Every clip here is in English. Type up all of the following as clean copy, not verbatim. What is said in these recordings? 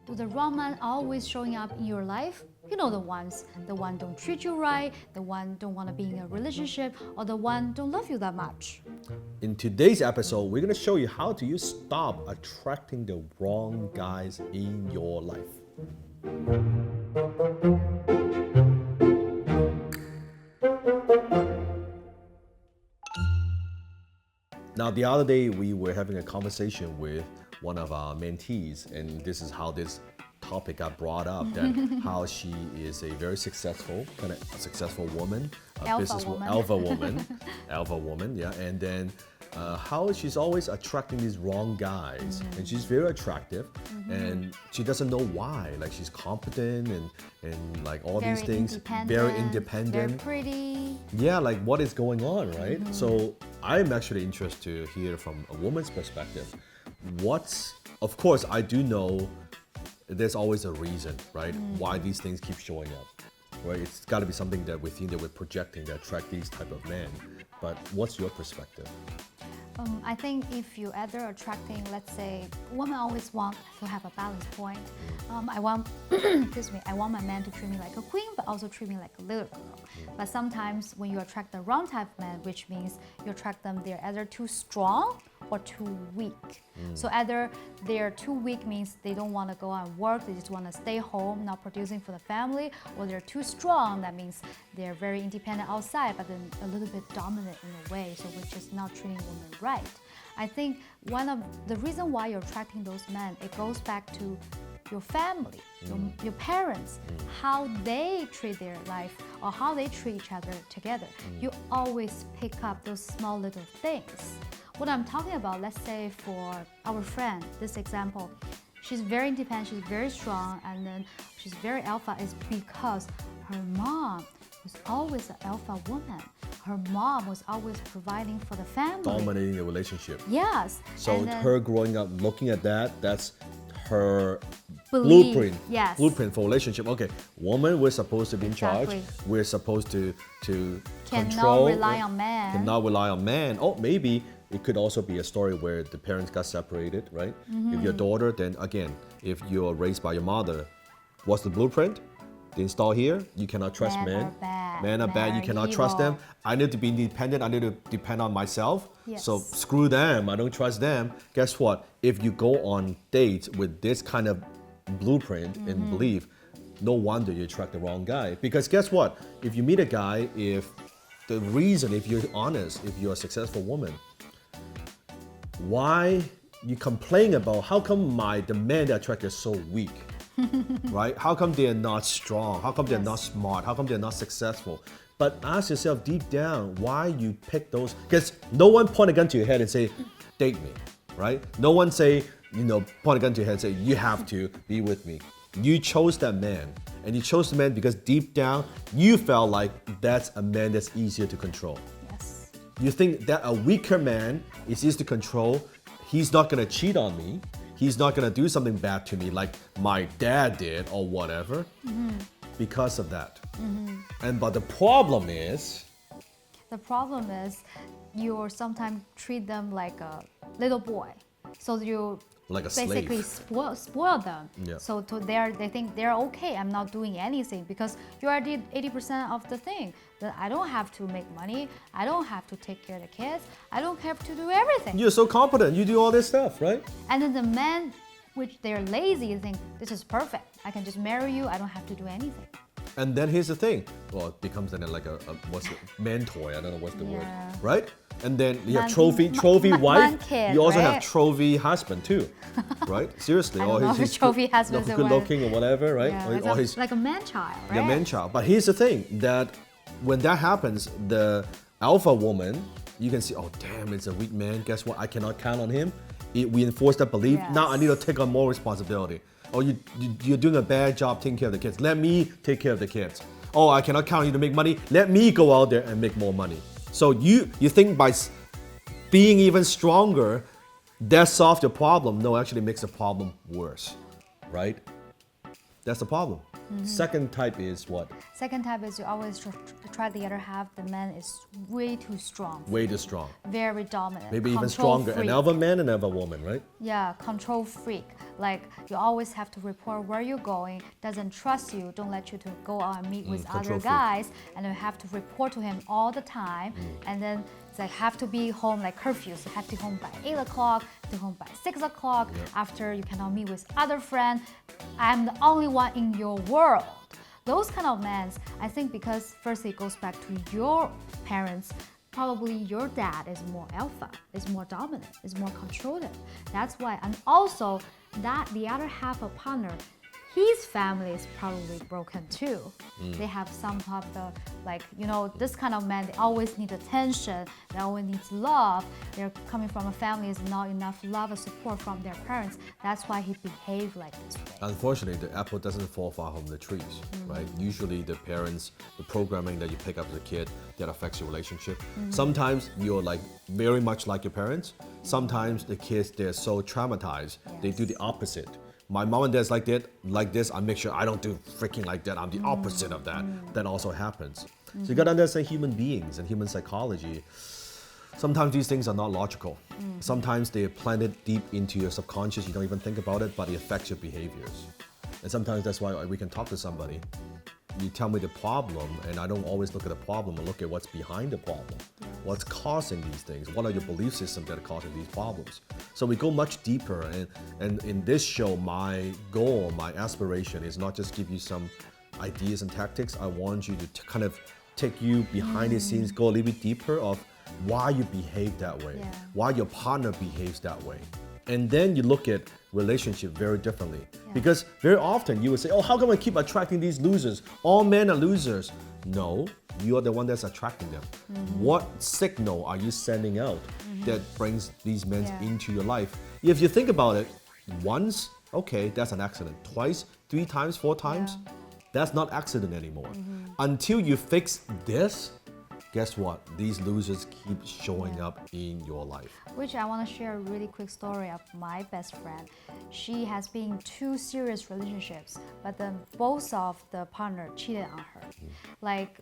Do the wrong men always showing up in your life? You know the ones. The one don't treat you right, the one don't want to be in a relationship, or the one don't love you that much. In today's episode, we're going to show you how do you stop attracting the wrong guys in your life. Now, the other day, we were having a conversation with one of our mentees, and this is how this topic got brought up, that how she is a very successful, successful woman, alpha woman, yeah, and then how she's always attracting these wrong guys, and she's very attractive, and she doesn't know why. Like, she's competent and like all these things, very independent, very pretty. Yeah, like what is going on, right? So I'm actually interested to hear from a woman's perspective. Of course, I do know there's always a reason, right? Why these things keep showing up, right? It's got to be something that we think that we're projecting that attract these type of men. But what's your perspective? I think if you either attracting, let's say, women always want to have a balance point. I want, I want my man to treat me like a queen, but also treat me like a little girl. But sometimes when you attract the wrong type of man, which means you attract them, they're either too strong or too weak. So either they're too weak means they don't want to go out and work, they just want to stay home, not producing for the family, or they're too strong, that means they're very independent outside, but then a little bit dominant in a way, so we're just not treating women right. I think one of the reason why you're attracting those men, it goes back to your family, your parents, how they treat their life or how they treat each other together. You always pick up those small little things. What I'm talking about, let's say for our friend, this example, she's very independent, she's very strong, and then she's very alpha is because her mom was always an alpha woman. Her mom was always providing for the family. Dominating the relationship. Yes. So her growing up looking at that, that's her blueprint. Blueprint for relationship. Okay, woman, we're supposed to be in charge. We're supposed to control. Rely on man. Cannot rely on man. Oh, maybe it could also be a story where the parents got separated, right? If you're a daughter, then again, if you're raised by your mother, what's the blueprint? The install here, you cannot trust men. Men are bad, you cannot trust them. I need to be independent, I need to depend on myself. Yes. So screw them, I don't trust them. Guess what? If you go on dates with this kind of blueprint and belief, no wonder you attract the wrong guy. Because guess what? If you meet a guy, if you're honest, if you're a successful woman, why you complain about how come the men that attract is so weak? Right? How come they're not strong? How come they're not smart? How come they're not successful? But ask yourself deep down why you pick those. Because no one point a gun to your head and say, date me, right? No one say, point a gun to your head and say, you have to be with me. You chose that man. And you chose the man because deep down, you felt like that's a man that's easier to control. Yes. You think that a weaker man is easy to control. He's not gonna cheat on me. He's not gonna do something bad to me like my dad did or whatever because of that. But the problem is you sometimes treat them like a little boy. So you like a basically slave. spoil them. Yeah. So they think they're okay. I'm not doing anything because you already did 80% of the thing. That I don't have to make money. I don't have to take care of the kids. I don't have to do everything. You're so competent. You do all this stuff, right? And then the men, which they're lazy, think this is perfect. I can just marry you. I don't have to do anything. And then here's the thing. Well, it becomes then like a what's it? Man toy. I don't know what's the word, right? And then you have trophy wife. Kid, you also right? have trophy husband too, right? Seriously, I don't know if trophy husband good looking or whatever, right? Yeah, like a man child, right? Yeah, man child. But here's the thing: that when that happens, the alpha woman, you can see, oh damn, it's a weak man. Guess what? I cannot count on him. We enforce that belief. Yes. Now I need to take on more responsibility. Oh, you're doing a bad job taking care of the kids. Let me take care of the kids. Oh, I cannot count on you to make money. Let me go out there and make more money. So you think by being even stronger, that solves the problem. No, actually makes the problem worse, right? That's the problem. Second type is what? Second type is you always try the other half. The man is way too strong. Way too strong. Very dominant. Maybe even stronger. An alpha man and alpha woman, right? Yeah, control freak. Like you always have to report where you're going, doesn't trust you, don't let you to go out and meet with other guys, and you have to report to him all the time. And then it's like have to be home like curfews. You have to be home by 8 o'clock, to home by 6 o'clock. After you cannot meet with other friends. I'm the only one in your world. Those kind of men, I think, because first it goes back to your parents. Probably your dad is more alpha, is more dominant, is more controlling. That's why, and also that the other half of partner, his family is probably broken too. They have some of the, like, you know, this kind of man, they always need attention, they always need love. They're coming from a family is not enough love or support from their parents. That's why he behaved like this way. Unfortunately, the apple doesn't fall far from the trees, right? Usually the parents, the programming that you pick up as a kid, that affects your relationship. Sometimes you're like very much like your parents. Sometimes the kids, they're so traumatized, they do the opposite. My mom and dad's like that, like this, I make sure I don't do freaking like that. I'm the opposite of that. That also happens. So you gotta understand human beings and human psychology. Sometimes these things are not logical. Sometimes they are planted deep into your subconscious. You don't even think about it, but it affects your behaviors. And sometimes that's why we can talk to somebody. You tell me the problem, and I don't always look at the problem and look at what's behind the problem. What's causing these things? What are your belief systems that are causing these problems? So we go much deeper, and in this show, my goal, my aspiration is not just give you some ideas and tactics. I want you to kind of take you behind the scenes, go a little bit deeper of why you behave that way, why your partner behaves that way. And then you look at relationship very differently. Because very often you would say, oh, how come I keep attracting these losers? All men are losers. No, you are the one that's attracting them. What signal are you sending out that brings these men into your life? If you think about it, once, okay, that's an accident. Twice, 3 times, 4 times, that's not accident anymore. Until you fix this, guess what? These losers keep showing up in your life. Which I want to share a really quick story of my best friend. She has been in 2 serious relationships, but then both of the partner cheated on her. Like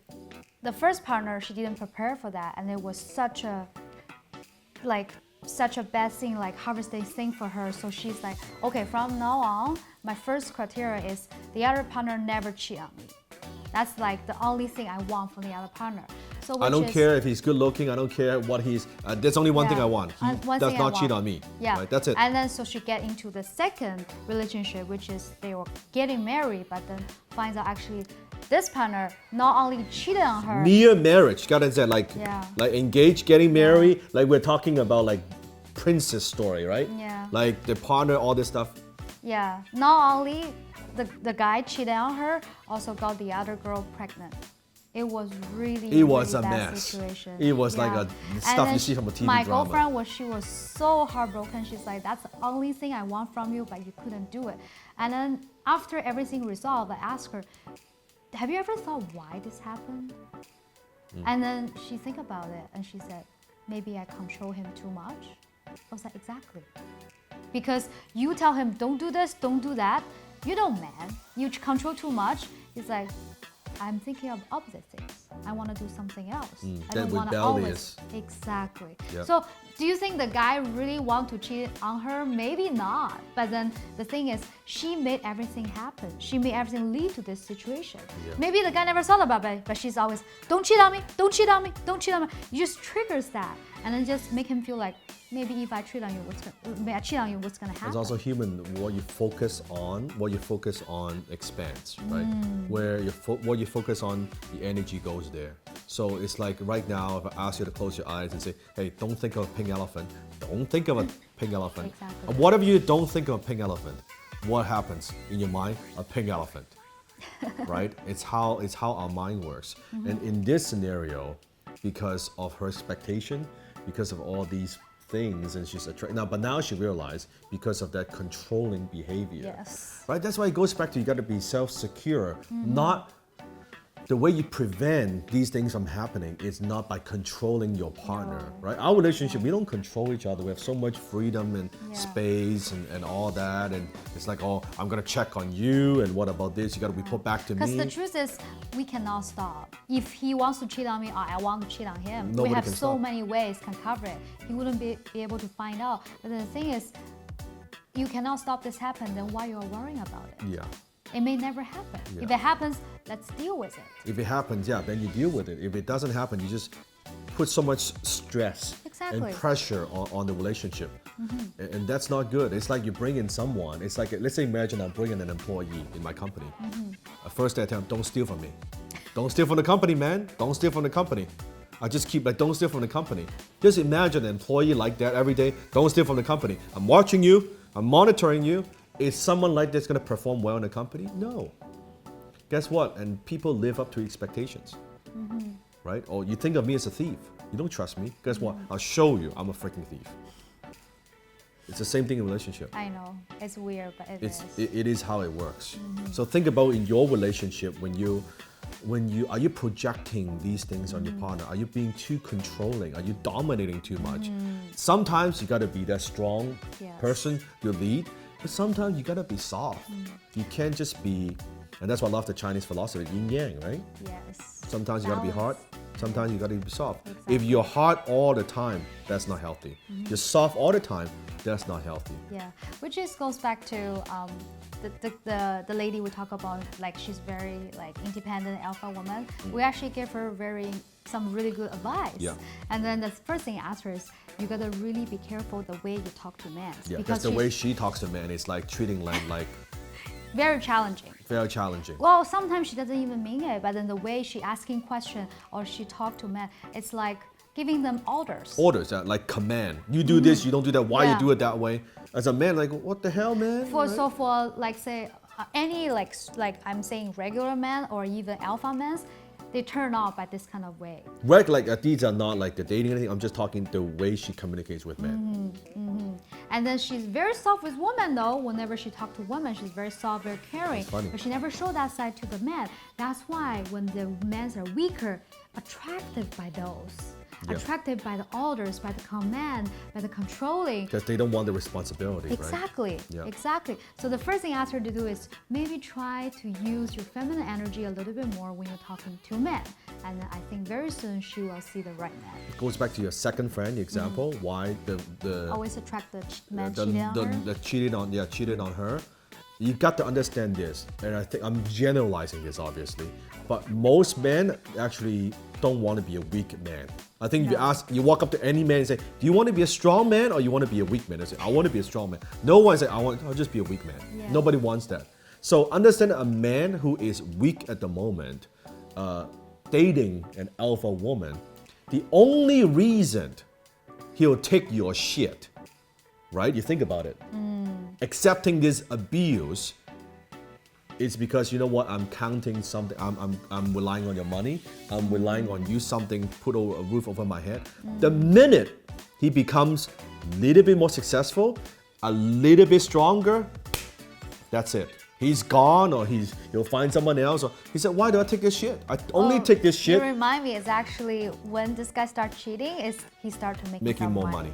the first partner, she didn't prepare for that, and it was such a bad thing, like harvesting thing for her. So she's like, okay, from now on, my first criteria is the other partner never cheat on me. That's like the only thing I want from the other partner. So I don't care if he's good looking. I don't care what he's. There's only one thing I want. He does not cheat on me. Yeah, right? That's it. And then so she get into the second relationship, which is they were getting married, but then finds out actually this partner not only cheated on her. Near marriage, gotta say like engaged, getting married. Like we're talking about like princess story, right? Yeah. Like the partner, all this stuff. Yeah. Not only the guy cheated on her, also got the other girl pregnant. It was really a bad mess. Situation. It was like a stuff you see from a TV my drama. girlfriend she was so heartbroken. She's like, that's the only thing I want from you, but you couldn't do it. And then after everything resolved, I asked her, have you ever thought why this happened? And then she think about it, and she said, maybe I control him too much. I was like, exactly. Because you tell him, don't do this, don't do that. You don't, man. You control too much. It's like, I'm thinking of opposite things. I want to do something else. I don't want to always. Exactly. Yep. So, do you think the guy really want to cheat on her? Maybe not. But then the thing is, she made everything happen. She made everything lead to this situation. Yeah. Maybe the guy never thought about it, but she's always, don't cheat on me, don't cheat on me, don't cheat on me. You just triggers that, and then just make him feel like, maybe if I cheat on you, what's gonna happen? It's also human. What you focus on expands, right? Where what you focus on, the energy goes there. So it's like right now, if I ask you to close your eyes and say, "Hey, don't think of a pink elephant. Don't think of a pink elephant." Exactly. And whatever you don't think of a pink elephant, what happens in your mind? A pink elephant, right? It's how our mind works. And in this scenario, because of her expectation, because of all these things, and she's attracted now. But now she realized because of that controlling behavior. Yes. Right. That's why it goes back to you got to be self-secure. Not the way you prevent these things from happening is not by controlling your partner. Right. Our relationship, we don't control each other. We have so much freedom and space and all that. And it's like, oh, I'm gonna check on you. And what about this? You got to report back to me. Because the truth is, we cannot stop. If he wants to cheat on me, or I want to cheat on him. Nobody we have can so stop. many ways can cover it. He wouldn't be able to find out. But the thing is, you cannot stop this happen, then why you're worrying about it? Yeah. It may never happen. Yeah. If it happens, let's deal with it. If it happens, yeah, then you deal with it. If it doesn't happen, you just put so much stress Exactly. and pressure on the relationship. And that's not good. It's like you bring in someone. It's like, let's say, imagine I'm bringing an employee in my company. First I tell him, don't steal from me. Don't steal from the company, man. Don't steal from the company. I just keep like, don't steal from the company. Just imagine an employee like that every day. Don't steal from the company. I'm watching you. I'm monitoring you. Is someone like this going to perform well in the company? No. Guess what? And people live up to expectations, right? Or you think of me as a thief. You don't trust me. Guess what? I'll show you I'm a freaking thief. It's the same thing in relationship. I know, it's weird, but It is how it works. So think about in your relationship when you are you projecting these things on your partner? Are you being too controlling? Are you dominating too much? Sometimes you gotta be that strong person, you lead, but sometimes you gotta be soft. You can't just be, and that's why I love the Chinese philosophy, yin yang, right? Yes. Sometimes you gotta be hard, sometimes you gotta be soft. Exactly. If you're hard all the time, that's not healthy. You're soft all the time, that's not healthy. Yeah, which just goes back to the lady we talk about, like she's very like independent alpha woman. We actually give her some really good advice. Yeah. And then the first thing I asked her is, you gotta really be careful the way you talk to men. Yeah, because the way she talks to men is like treating them like very challenging. very challenging. Well, sometimes she doesn't even mean it, but then the way she asking question or she talk to men, it's like giving them orders. Orders, like command. You do this, you don't do that. Why you do it that way? As a man, like, what the hell, man? So for like say any like I'm saying regular man or even alpha men, they turn off by this kind of way. Right, like these are not like the dating anything. I'm just talking the way she communicates with men. And then she's very soft with women though. Whenever she talks to women, she's very soft, very caring. Funny. But she never showed that side to the men. That's why when the men are weaker, attracted by those. Yeah. Attracted by the orders, by the command, by the controlling. Because they don't want the responsibility, Exactly, right? Yeah. exactly. So the first thing I asked her to do is maybe try to use your feminine energy a little bit more when you're talking to men. And then I think very soon she will see the right man. It goes back to your second friend example, why the Always attract the man cheating on her. the cheated on her. You got to understand this, and I think I'm generalizing this obviously, but most men actually don't want to be a weak man. I think if you walk up to any man and say, do you want to be a strong man or you want to be a weak man? They say, I want to be a strong man. No one say, I'll just be a weak man. Yeah. Nobody wants that. So understand a man who is weak at the moment, dating an alpha woman, the only reason he'll take your shit, right? You think about it. Accepting this abuse is because, you know what, I'm counting something, I'm relying on your money, I'm relying on you something, put a roof over my head. The minute he becomes a little bit more successful, a little bit stronger, that's it. He's gone, or he'll find someone else. Or he said, why do I take this shit? I only take this shit. You remind me, it's actually when this guy starts cheating, he starts to making some more money.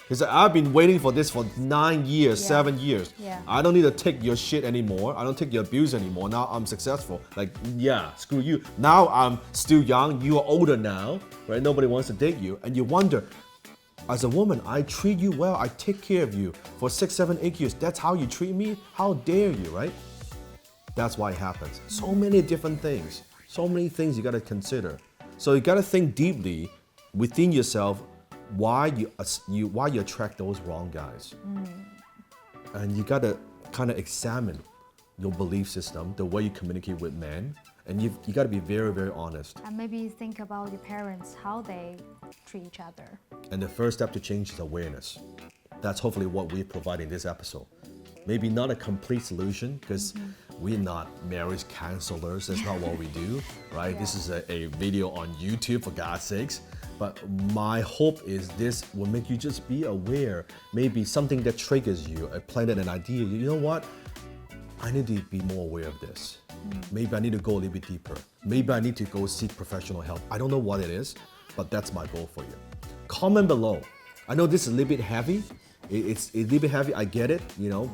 He said, I've been waiting for this for 9 years, 7 years. Yeah. I don't need to take your shit anymore. I don't take your abuse anymore. Now I'm successful. Like, yeah, screw you. Now I'm still young. You are older now, right? Nobody wants to date you. And you wonder, as a woman, I treat you well. I take care of you for 6, 7, 8 years. That's how you treat me? How dare you, right? That's why it happens. So many different things. So many things you got to consider. So you got to think deeply within yourself why you attract those wrong guys. And you got to kind of examine your belief system, the way you communicate with men, and you got to be very, very honest. And maybe think about your parents, how they treat each other. And the first step to change is awareness. That's hopefully what we provide in this episode. Maybe not a complete solution, because we're not marriage counselors. That's not what we do, right? Yeah. This is a video on YouTube, for God's sakes. But my hope is this will make you just be aware. Maybe something that triggers you, planted an idea. You know what? I need to be more aware of this. Maybe I need to go a little bit deeper. Maybe I need to go seek professional help. I don't know what it is, but that's my goal for you. Comment below. I know this is a little bit heavy. It's a little bit heavy, I get it,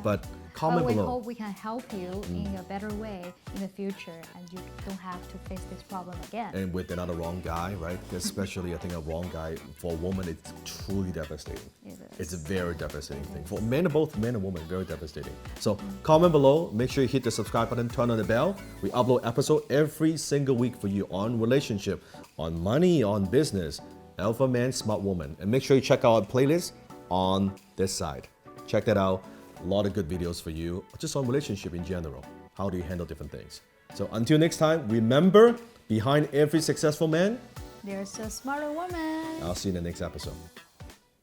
but Comment but we below. hope we can help you in a better way in the future, and you don't have to face this problem again. And with another wrong guy, right? Especially, I think a wrong guy for a woman, it's truly devastating. It is. It's a very devastating thing. For men, both men and women, very devastating. So comment below, make sure you hit the subscribe button, turn on the bell. We upload episode every single week for you on relationship, on money, on business, alpha man, smart woman. And make sure you check out our playlist on this side. Check that out. A lot of good videos for you, just on relationship in general. How do you handle different things? So until next time, remember, behind every successful man, There's a smarter woman. I'll see you in the next episode.